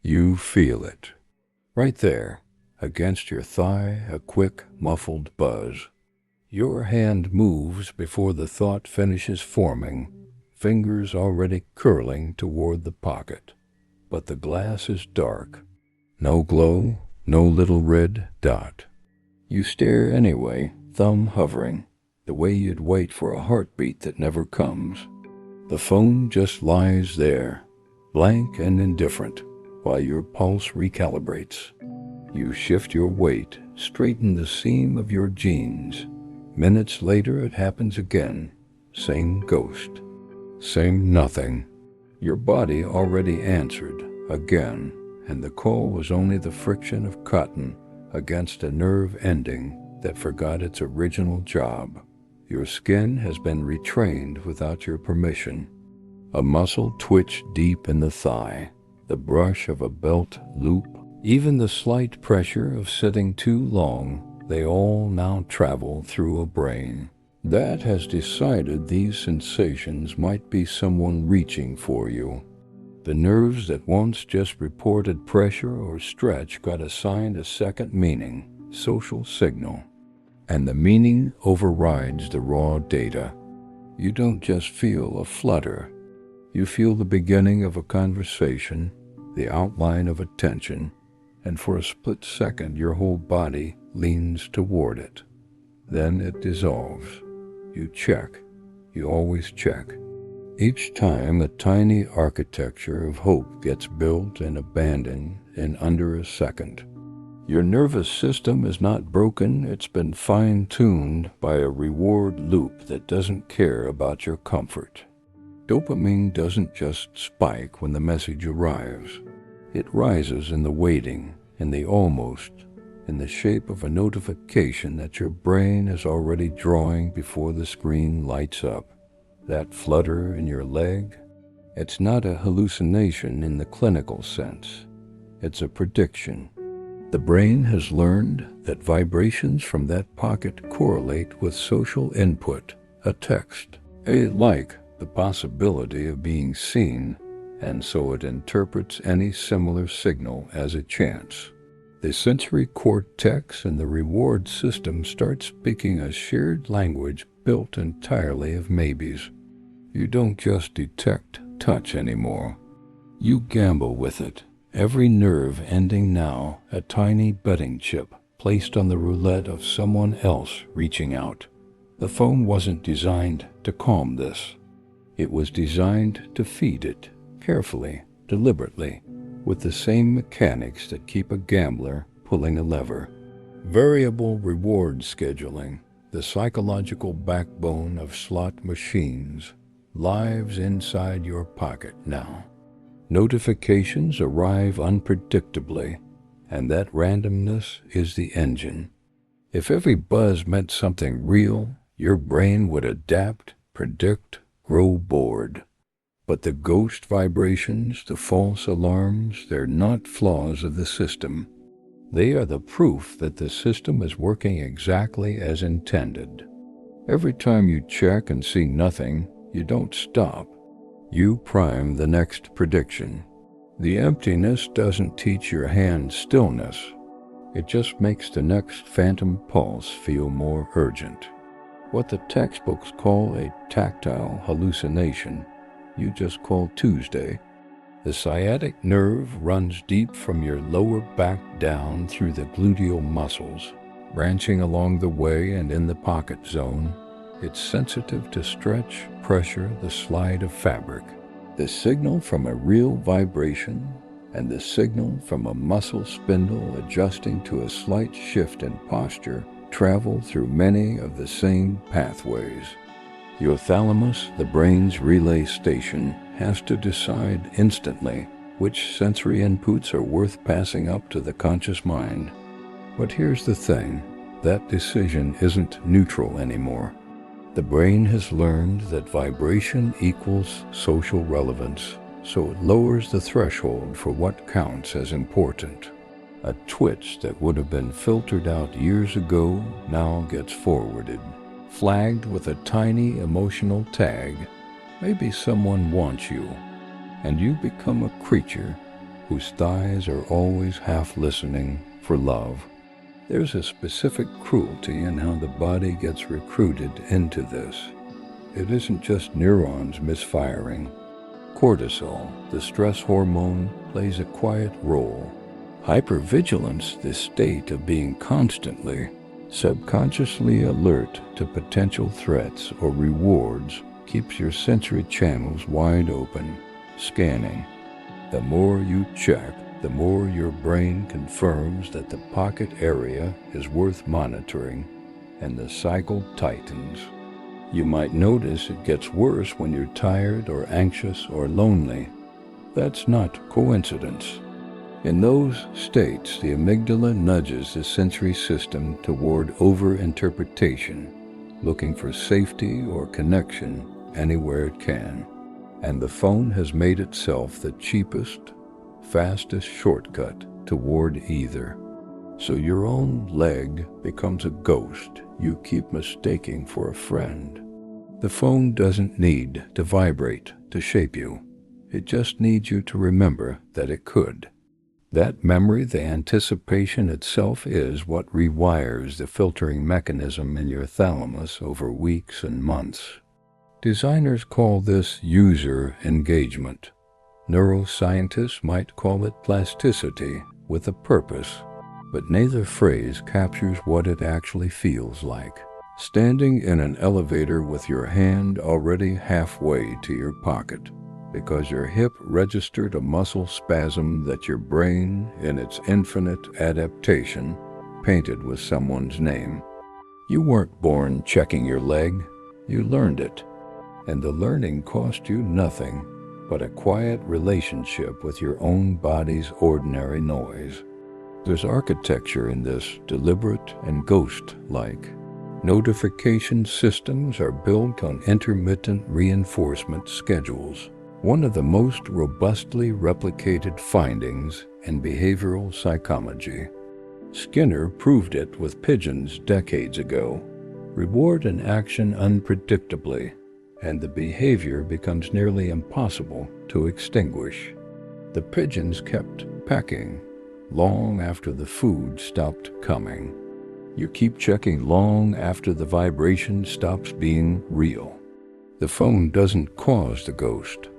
You feel it. Right there, against your thigh, a quick, muffled buzz. Your hand moves before the thought finishes forming, fingers already curling toward the pocket. But the glass is dark. No glow, no little red dot. You stare anyway, thumb hovering, the way you'd wait for a heartbeat that never comes. The phone just lies there, blank and indifferent, while your pulse recalibrates. You shift your weight, straighten the seam of your jeans. Minutes later it happens again. Same ghost. Same nothing. Your body already answered, again, and the call was only the friction of cotton against a nerve ending that forgot its original job. Your skin has been retrained without your permission. A muscle twitch deep in the thigh, the brush of a belt loop, even the slight pressure of sitting too long, they all now travel through a brain that has decided these sensations might be someone reaching for you. The nerves that once just reported pressure or stretch got assigned a second meaning, social signal. And the meaning overrides the raw data. You don't just feel a flutter. You feel the beginning of a conversation, the outline of attention, and for a split second your whole body leans toward it. Then it dissolves. You check. You always check. Each time a tiny architecture of hope gets built and abandoned in under a second. Your nervous system is not broken, it's been fine-tuned by a reward loop that doesn't care about your comfort. Dopamine doesn't just spike when the message arrives. It rises in the waiting, in the almost, in the shape of a notification that your brain is already drawing before the screen lights up. That flutter in your leg, it's not a hallucination in the clinical sense. It's a prediction. The brain has learned that vibrations from that pocket correlate with social input, a text, a like, the possibility of being seen, and so it interprets any similar signal as a chance. The sensory cortex in the reward system start speaking a shared language built entirely of maybes. You don't just detect touch anymore. You gamble with it. Every nerve ending now a tiny betting chip placed on the roulette of someone else reaching out. The phone wasn't designed to calm this. It was designed to feed it, carefully, deliberately, with the same mechanics that keep a gambler pulling a lever. Variable reward scheduling, the psychological backbone of slot machines, lives inside your pocket now. Notifications arrive unpredictably, and that randomness is the engine. If every buzz meant something real, your brain would adapt, predict, grow bored. But the ghost vibrations, the false alarms, they're not flaws of the system. They are the proof that the system is working exactly as intended. Every time you check and see nothing, you don't stop. You prime the next prediction. The emptiness doesn't teach your hand stillness. It just makes the next phantom pulse feel more urgent. What the textbooks call a tactile hallucination, you just call Tuesday. The sciatic nerve runs deep from your lower back down through the gluteal muscles, branching along the way and in the pocket zone. It's sensitive to stretch, pressure, the slide of fabric. The signal from a real vibration and the signal from a muscle spindle adjusting to a slight shift in posture travel through many of the same pathways. Your thalamus, the brain's relay station, has to decide instantly which sensory inputs are worth passing up to the conscious mind. But here's the thing, that decision isn't neutral anymore. The brain has learned that vibration equals social relevance, so it lowers the threshold for what counts as important. A twitch that would have been filtered out years ago now gets forwarded, flagged with a tiny emotional tag. Maybe someone wants you, and you become a creature, whose thighs are always half listening for love. There's a specific cruelty in how the body gets recruited into this. It isn't just neurons misfiring. Cortisol, the stress hormone, plays a quiet role. Hypervigilance, the state of being constantly, subconsciously alert to potential threats or rewards, keeps your sensory channels wide open, scanning. The more you check, the more your brain confirms that the pocket area is worth monitoring, and the cycle tightens. You might notice it gets worse when you're tired or anxious or lonely. That's not coincidence. In those states, the amygdala nudges the sensory system toward over-interpretation, looking for safety or connection anywhere it can. And the phone has made itself the cheapest, fastest shortcut toward either. So your own leg becomes a ghost you keep mistaking for a friend. The phone doesn't need to vibrate to shape you. It just needs you to remember that it could. That memory, the anticipation itself, is what rewires the filtering mechanism in your thalamus over weeks and months. Designers call this user engagement. Neuroscientists might call it plasticity with a purpose, but neither phrase captures what it actually feels like. Standing in an elevator with your hand already halfway to your pocket, because your hip registered a muscle spasm that your brain, in its infinite adaptation, painted with someone's name. You weren't born checking your leg, you learned it. And the learning cost you nothing but a quiet relationship with your own body's ordinary noise. There's architecture in this, deliberate and ghost-like. Notification systems are built on intermittent reinforcement schedules, one of the most robustly replicated findings in behavioral psychology. Skinner proved it with pigeons decades ago. Reward an action unpredictably, and the behavior becomes nearly impossible to extinguish. The pigeons kept pecking long after the food stopped coming. You keep checking long after the vibration stops being real. The phone doesn't cause the ghost.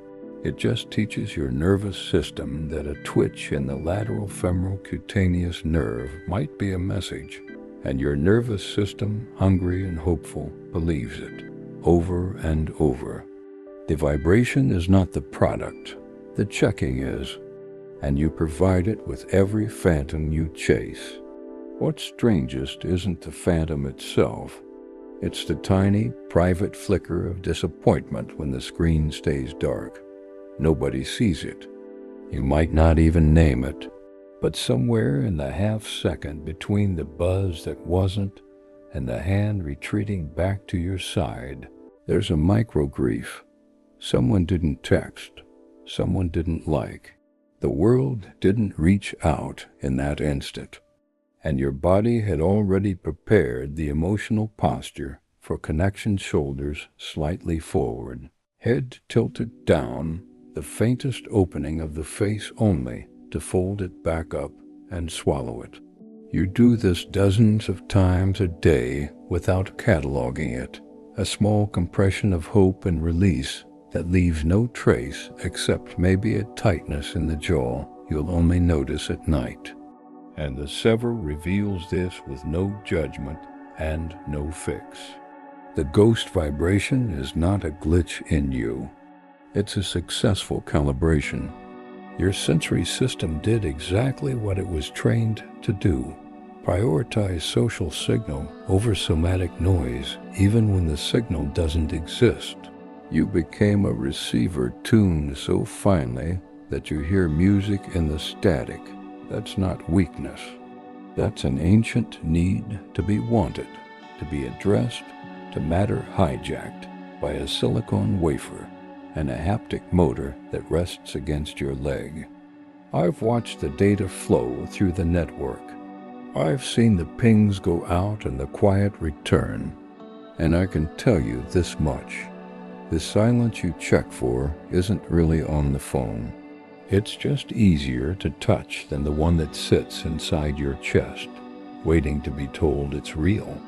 It just teaches your nervous system that a twitch in the lateral femoral cutaneous nerve might be a message, and your nervous system, hungry and hopeful, believes it. Over and over. The vibration is not the product, the checking is, and you provide it with every phantom you chase. What's strangest isn't the phantom itself, it's the tiny, private flicker of disappointment when the screen stays dark. Nobody sees it. You might not even name it, but somewhere in the half-second between the buzz that wasn't and the hand retreating back to your side, there's a micro-grief. Someone didn't text. Someone didn't like. The world didn't reach out in that instant. And your body had already prepared the emotional posture for connection, shoulders slightly forward, head tilted down, the faintest opening of the face only to fold it back up and swallow it. You do this dozens of times a day without cataloging it, a small compression of hope and release that leaves no trace except maybe a tightness in the jaw you'll only notice at night. And the sever reveals this with no judgment and no fix. The ghost vibration is not a glitch in you. It's a successful calibration. Your sensory system did exactly what it was trained to do. Prioritize social signal over somatic noise, even when the signal doesn't exist. You became a receiver tuned so finely that you hear music in the static. That's not weakness. That's an ancient need to be wanted, to be addressed, to matter hijacked by a silicon wafer and a haptic motor that rests against your leg. I've watched the data flow through the network. I've seen the pings go out and the quiet return, and I can tell you this much. The silence you check for isn't really on the phone. It's just easier to touch than the one that sits inside your chest, waiting to be told it's real.